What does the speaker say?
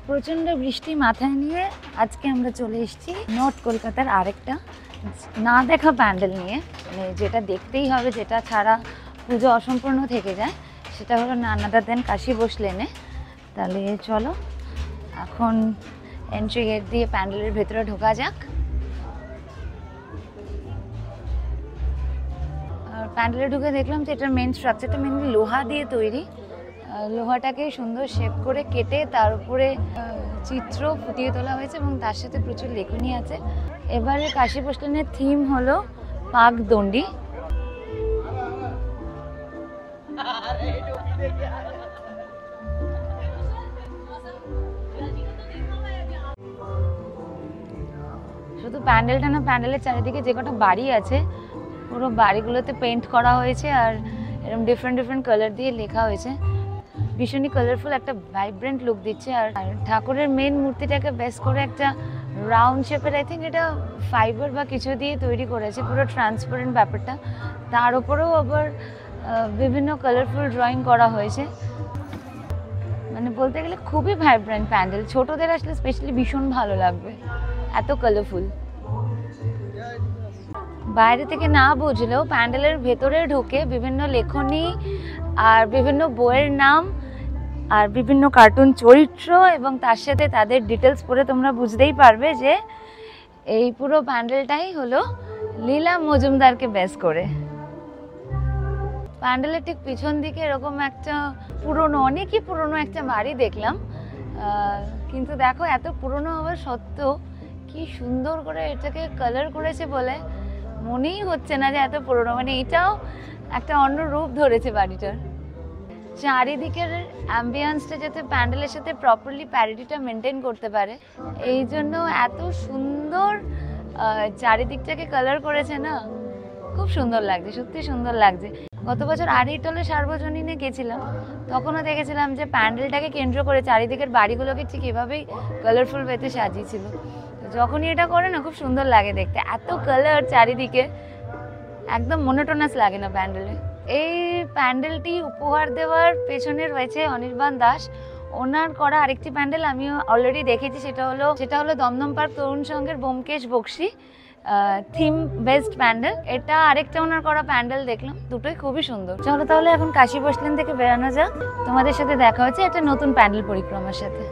প্রচণ্ড বৃষ্টি মাথায় নিয়ে আজকে আমরা চলে এসেছি নর্থ কলকাতার আরেকটা না দেখা প্যান্ডেল নিয়ে, মানে যেটা দেখতেই হবে, যেটা ছাড়া পুজো অসম্পূর্ণ থেকে যায়, সেটা হলো নান আদার দেন কাশী বোস লেনে। তাহলে চলো এখন এন্ট্রি গেট দিয়ে প্যান্ডেলের ভেতরে ঢোকা যাক। আর প্যান্ডেলে ঢুকে দেখলাম যে এটার মেন স্ট্রাকচারটা মেনলি লোহা দিয়ে তৈরি। লোহাটাকে সুন্দর শেপ করে কেটে তার উপরে চিত্র ফুটিয়ে তোলা হয়েছে এবং তার সাথে প্রচুর লেখনী আছে। এবারে কাশী বোস লেনের থিম হলো পাকদণ্ডী। শুধু প্যান্ডেলটা না, প্যান্ডেলের চারিদিকে যে কটা বাড়ি আছে পুরো বাড়িগুলোতে পেন্ট করা হয়েছে আর এরকম ডিফারেন্ট ডিফারেন্ট কালার দিয়ে লেখা হয়েছে। ভীষণই কালারফুল, একটা ভাইব্রেন্ট লুক দিচ্ছে। আর ঠাকুরের মেন মূর্তিটাকে বেস করে একটা রাউন্ড শেপের, আই থিঙ্ক এটা ফাইবার বা কিছু দিয়ে তৈরি করেছে, পুরো ট্রান্সপারেন্ট ব্যাপারটা। তার উপরেও আবার বিভিন্ন কালারফুল ড্রয়িং করা হয়েছে। মানে বলতে গেলে খুবই ভাইব্রেন্ট প্যান্ডেল, ছোটদের আসলে স্পেশালি ভীষণ ভালো লাগবে, এত কালারফুল। বাইরে থেকে না বুঝলেও প্যান্ডেলের ভেতরে ঢুকে বিভিন্ন লেখনী আর বিভিন্ন বইয়ের নাম আর বিভিন্ন কার্টুন চরিত্র এবং তার সাথে তাদের ডিটেলস পড়ে তোমরা বুঝতেই পারবে যে এই পুরো প্যান্ডেলটাই হলো লীলা মজুমদারকে বেস করে। প্যান্ডেলের ঠিক পিছন দিকে এরকম একটা পুরনো, অনেকই পুরনো একটা বাড়ি দেখলাম, কিন্তু দেখো এত পুরনো হওয়ার সত্ত্বেও কি সুন্দর করে এটাকে কালার করেছে বলে মনেই হচ্ছে না যে এত পুরনো। মানে এটাও একটা অন্য রূপ ধরেছে বাড়িটার। চারিদিকের অ্যাম্বিয়েন্সটা যাতে প্যান্ডেলের সাথে প্রপারলি প্যারিটিটা মেনটেন করতে পারে, এই জন্য এত সুন্দর চারিদিকটাকে কালার করেছে না, খুব সুন্দর লাগছে, সত্যি সুন্দর লাগছে। গত বছর আড়িটলে সার্বজনীনে গেছিলাম, তখনও দেখেছিলাম যে প্যান্ডেলটাকে কেন্দ্র করে চারিদিকের বাড়িগুলোকে ঠিক এভাবেই কালারফুল ওয়েতে সাজিয়েছিল। যখনই এটা করে না খুব সুন্দর লাগে দেখতে, এত কালার চারিদিকে, একদম মনোটোনাস লাগে না প্যান্ডেলে। এই প্যান্ডেলটি উপহার দেওয়ার পেছনে রয়েছে অনির্বাণ দাস, ওনার করা আরেকটি প্যান্ডেল আমিও অলরেডি দেখেছি, সেটা হলো দমদম পার্ক তরুণ সংঘের ব্যোমকেশ বক্সী থিম বেসড প্যান্ডেল। এটা আরেকটা ওনার করা প্যান্ডেল দেখলাম, দুটোই খুবই সুন্দর। চলো তাহলে এখন কাশী বোস লেন থেকে বেরানো যাক, তোমাদের সাথে দেখা হচ্ছে একটা নতুন প্যান্ডেল পরিক্রমার সাথে।